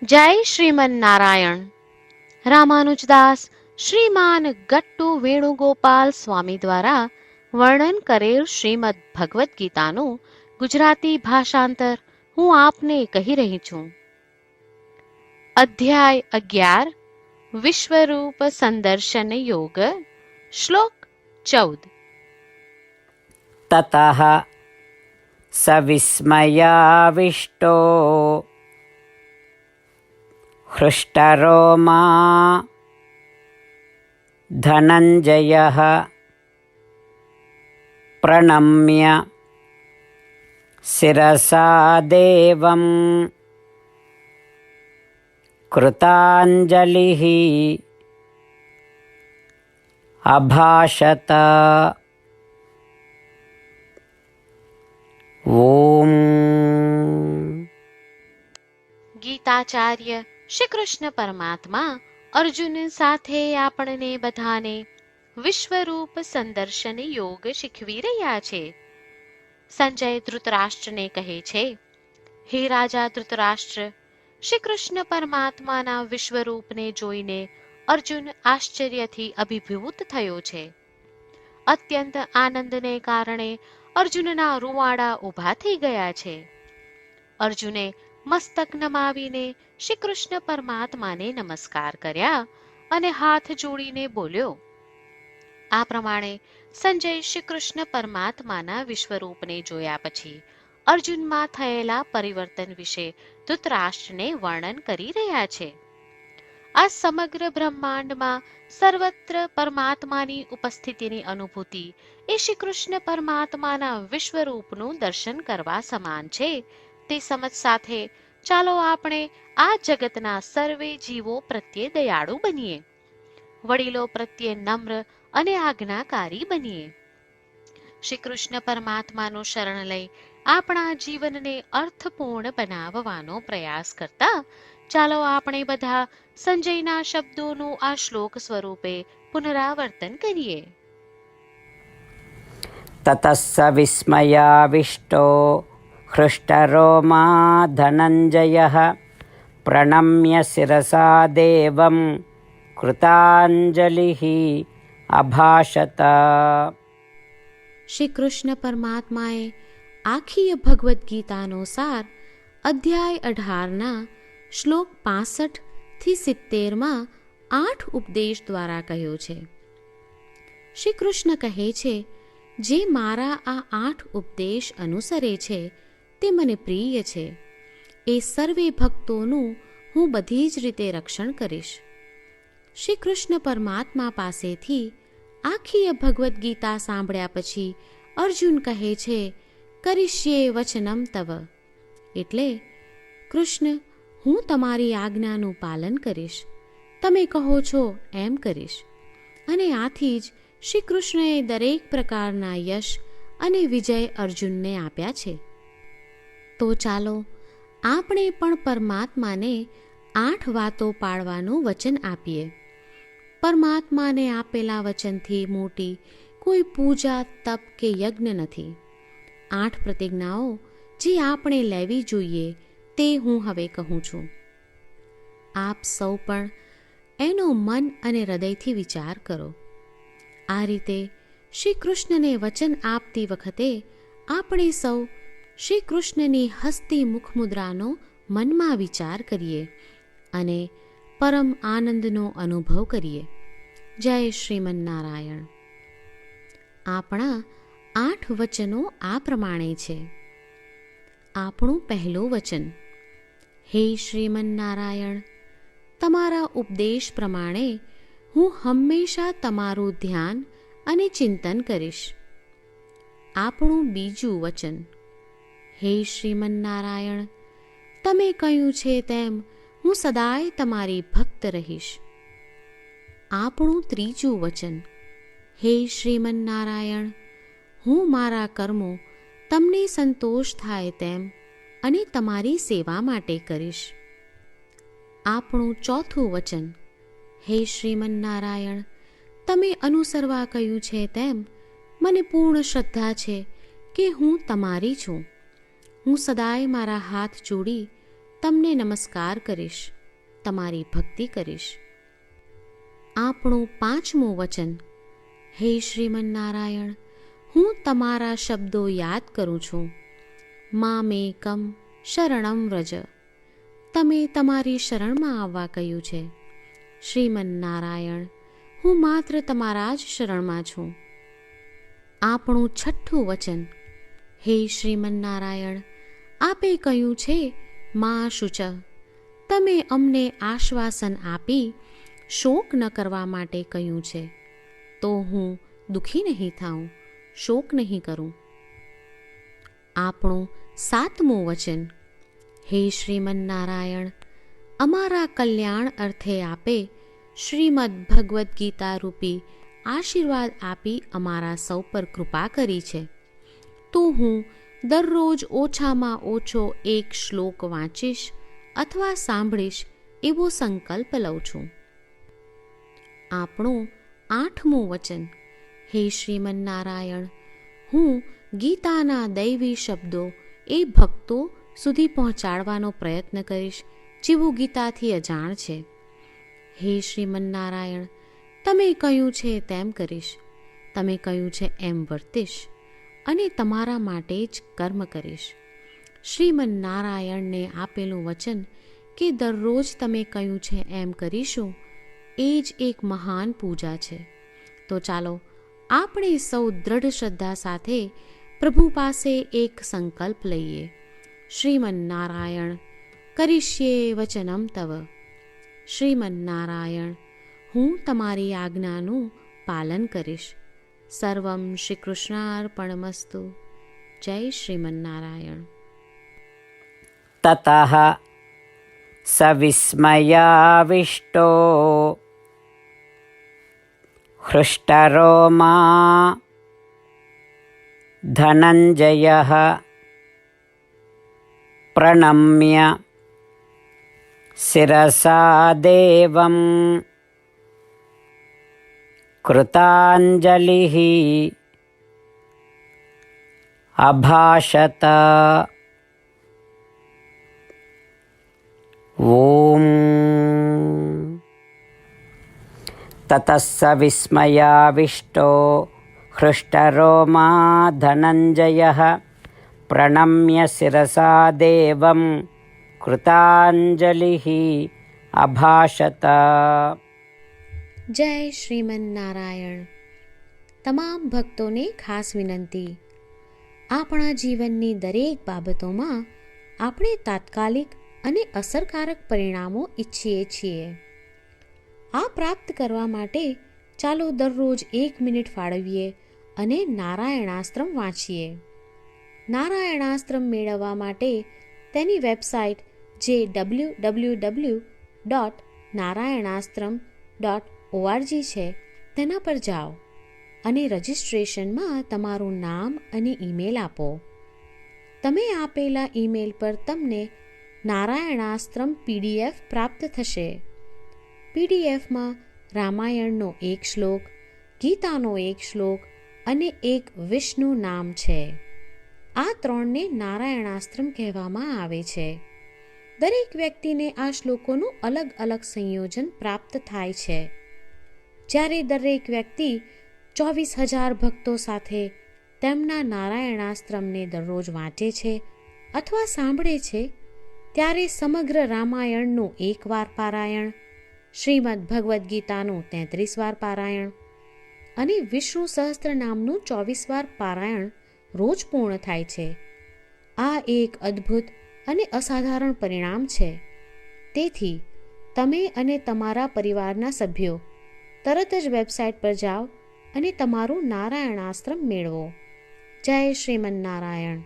જય શ્રીમન નારાયણ. રામાનુજદાસ શ્રીમાન ગટ્ટુ વેણુગોપાલ સ્વામી દ્વારા વર્ણન કરેલ શ્રીમદ ભગવદ્ ગીતાનું ગુજરાતી ભાષાંતર હું આપને કહી રહી છું. અધ્યાય 11 વિશ્વરૂપ સંદર્શન યોગ. શ્લોક 14. તતઃ સ વિસ્મયાવિષ્ટો હૃષ્ટરોમા ધનંજયઃ પ્રણમ્ય શિરસા દેવં કૃતાંજલિઃ અભાષત. ઓમ. ગીતાચાર્ય શ્રી કૃષ્ણ પરમાત્મા અર્જુન સાથે આપણને બધાને વિશ્વરૂપ સંદર્શન યોગ શીખવી રહ્યા છે. સંજય ધૃતરાષ્ટ્રને કહે છે, હે રાજા ધૃતરાષ્ટ્ર, શ્રી કૃષ્ણ પરમાત્માના વિશ્વરૂપને જોઈને અર્જુન આશ્ચર્યથી અભિભૂત થયો છે. અત્યંત આનંદને કારણે અર્જુનના રૂવાડા ઊભા થઈ ગયા છે. અર્જુને મસ્તક નમાવીને શ્રી કૃષ્ણ પરમાત્માને નમસ્કાર કર્યા અને હાથ જોડીને બોલ્યો. આ પ્રમાણે સંજય શ્રી કૃષ્ણ પરમાત્માના વિશ્વરૂપને જોયા પછી અર્જુનમાં થયેલા પરિવર્તન વિશે ધૃતરાષ્ટ્રને વર્ણન કરી રહ્યા છે. આ સમગ્ર બ્રહ્માંડમાં સર્વત્ર પરમાત્માની ઉપસ્થિતિની અનુભૂતિ એ શ્રી કૃષ્ણ પરમાત્માના વિશ્વરૂપનું દર્શન કરવા સમાન છે. તે સમજ સાથે ચાલો આપણે આ જગતના સર્વે જીવો પ્રત્યે દયાળુ બનીએ, વડીલો પ્રત્યે નમ્ર અને આજ્ઞાકારી બનીએ. શ્રી કૃષ્ણ પરમાત્માનું શરણ લઈ આપણા જીવનને અર્થપૂર્ણ બનાવવાનો પ્રયાસ કરતા ચાલો આપણે બધા સંજયના શબ્દોનું આ શ્લોક સ્વરૂપે પુનરાવર્તન કરીએ. તતસ્સ વિસ્મયાવિષ્ટો હૃષ્ટરોમા ધનંજયઃ પ્રણમ્ય શિરસા દેવં કૃતાંજલિઃ અભાષત. શ્રી કૃષ્ણ પરમાત્માએ આખી ભગવદ્ ગીતાનો સાર અધ્યાય 18ના શ્લોક 65 થી 70માં 8 ઉપદેશ દ્વારા કહ્યો છે. શ્રી કૃષ્ણ કહે છે, જે મારા આ 8 ઉપદેશ અનુસરે છે તે મને પ્રિય છે. એ સર્વે ભક્તોનું હું બધી જ રીતે રક્ષણ કરીશ. શ્રી કૃષ્ણ પરમાત્મા પાસેથી આખી ભગવદ્ ગીતા સાંભળ્યા પછી અર્જુન કહે છે, કરિષ્યે વચનમ તવ. એટલે કૃષ્ણ, હું તમારી આજ્ઞાનું પાલન કરીશ, તમે કહો છો એમ કરીશ. અને આથી જ શ્રી કૃષ્ણએ દરેક પ્રકારના યશ અને વિજય અર્જુનને આપ્યા છે. તો ચાલો આપણે પણ પરમાત્માને 8 વાતો પાળવાનું વચન આપીએ. પરમાત્માને આપેલા વચનથી મોટી કોઈ પૂજા, તપ કે યજ્ઞ નથી. 8 પ્રતિજ્ઞાઓ જે આપણે લેવી જોઈએ તે હું હવે કહું છું. આપ સૌ પણ એનો મન અને હૃદયથી વિચાર કરો. આ રીતે શ્રી કૃષ્ણને વચન આપતી વખતે આપણે સૌ શ્રી કૃષ્ણની હસતી મુખમુદ્રાનો મનમાં વિચાર કરીએ અને પરમ આનંદનો અનુભવ કરીએ. જય શ્રીમન નારાયણ. આપણા 8 વચનો આ પ્રમાણે છે. આપણું પહેલું વચન, હે શ્રીમન નારાયણ, તમારા ઉપદેશ પ્રમાણે હું હંમેશા તમારું ધ્યાન અને ચિંતન કરીશ. આપણું બીજું વચન, હે શ્રીમન નારાયણ, તમે કહ્યું છે તેમ હું સદાય તમારી ભક્ત રહીશ. આપણું ત્રીજું વચન, હે શ્રીમન નારાયણ, હું મારા કર્મો તમને સંતોષ થાય તેમ અને તમારી સેવા માટે કરીશ. આપણું ચોથું વચન, હે શ્રીમન નારાયણ, તમે અનુસરવા કહ્યું છે તેમ મને પૂર્ણ શ્રદ્ધા છે કે હું તમારી છું. હું સદાય મારા હાથ જોડી તમને નમસ્કાર કરીશ, તમારી ભક્તિ કરીશ. આપણું 5મું વચન: હે શ્રીમન્નારાયણ, હું તમારા શબ્દો યાદ કરું છું. મામેકમ શરણમ વ્રજ. તમે તમારી શરણમાં આવવા કહ્યું છે. શ્રીમન્નારાયણ, હું માત્ર તમારા જ શરણમાં છું. આપણું 6થું વચન: હે શ્રીમન્નારાયણ, આપે કહ્યું છે મા શુચ. તમે અમને આશ્વાસન આપી શોક ન કરવા માટે કહ્યું છે, તો હું દુઃખી નહીં થાઉં, શોક નહીં કરું. આપણું 7મું વચન: હે શ્રીમન્નારાયણ, અમારા કલ્યાણ અર્થે આપે શ્રીમદ્ ભગવદ્ ગીતા રૂપી આશીર્વાદ આપી અમારા સૌ પર કૃપા કરી છે, તો હું દરરોજ ઓછામાં ઓછો 1 શ્લોક વાંચીશ અથવા સાંભળીશ એવો સંકલ્પ લઉં છું. આપણું 8મું વચન: હે શ્રીમન્નારાયણ, હું ગીતાના દૈવી શબ્દો એ ભક્તો સુધી પહોંચાડવાનો પ્રયત્ન કરીશ જેઓ ગીતાથી અજાણ છે. હે શ્રીમન્નારાયણ, તમે કહ્યું છે તેમ કરીશ, તમે કહ્યું છે એમ વર્તીશ અને તમારા માટે જ કર્મ કરીશ. શ્રીમન્નારાયણને આપેલું વચન કે દરરોજ તમે કહ્યું છે એમ કરીશું, એ જ એક મહાન પૂજા છે. તો ચાલો આપણે સૌ દ્રઢ શ્રદ્ધા સાથે પ્રભુ પાસે એક સંકલ્પ લઈએ. શ્રીમન્નારાયણ, કરીશ્યે વચનમ તવ. શ્રીમન્નારાયણ, હું તમારી આજ્ઞાનું પાલન કરીશ. સર્વમ શ્રી કૃષ્ણાર્પણમસ્તુ. જય શ્રીમન્નારાયણ. તતઃ સ વિસ્મયાવિષ્ટો હૃષ્ટરોમા ધનંજયઃ પ્રણમ્ય શિરસા દેવં કૃતાંજલિઃ અભાષત. ઓમ તતસ્સ વિસ્મયાવિષ્ટો હૃષ્ટરોમા ધનંજયઃ પ્રણમ્ય શિરસા દેવં કૃતાંજલિઃ અભાષત. જય શ્રીમન્નારાયણ. તમામ ભક્તોને ખાસ વિનંતી: આપણા જીવનની દરેક બાબતોમાં આપણે તાત્કાલિક અને અસરકારક પરિણામો ઈચ્છીએ છીએ. આ પ્રાપ્ત કરવા માટે ચાલો દરરોજ 1 મિનિટ ફાળવીએ અને નારાયણાસ્ત્રમ વાંચીએ. નારાયણાસ્ત્રમ મેળવવા માટે તેની વેબસાઇટ જે www.narayanaastram.org છે તેના પર જાઓ અને રજિસ્ટ્રેશનમાં તમારું નામ અને ઈમેલ આપો. તમે આપેલા ઈમેલ પર તમને નારાયણાસ્ત્રમ PDF પ્રાપ્ત થશે. PDFમાં રામાયણનો 1 શ્લોક, ગીતાનો 1 શ્લોક અને 1 વિષ્ણુ નામ છે. આ 3ને નારાયણાસ્ત્રમ કહેવામાં આવે છે. દરેક વ્યક્તિને આ શ્લોકોનું અલગ અલગ સંયોજન પ્રાપ્ત થાય છે. જ્યારે દરેક વ્યક્તિ 24,000 ભક્તો સાથે તેમના નારાયણાસ્ત્રમને દરરોજ વાંચે છે અથવા સાંભળે છે, ત્યારે સમગ્ર રામાયણનું 1 વાર પારાયણ, શ્રીમદ્ ભગવદ્ ગીતાનું 33 વાર પારાયણ અને વિષ્ણુ સહસ્ત્ર નામનું 24 વાર પારાયણ રોજ પૂર્ણ થાય છે. આ એક અદ્ભુત અને અસાધારણ પરિણામ છે. તેથી તમે અને તમારા પરિવારના સભ્યો તરત જ વેબસાઇટ પર જાઓ અને તમારું નારાયણાસ્ત્રમ મેળવો. જય શ્રીમન્નારાયણ.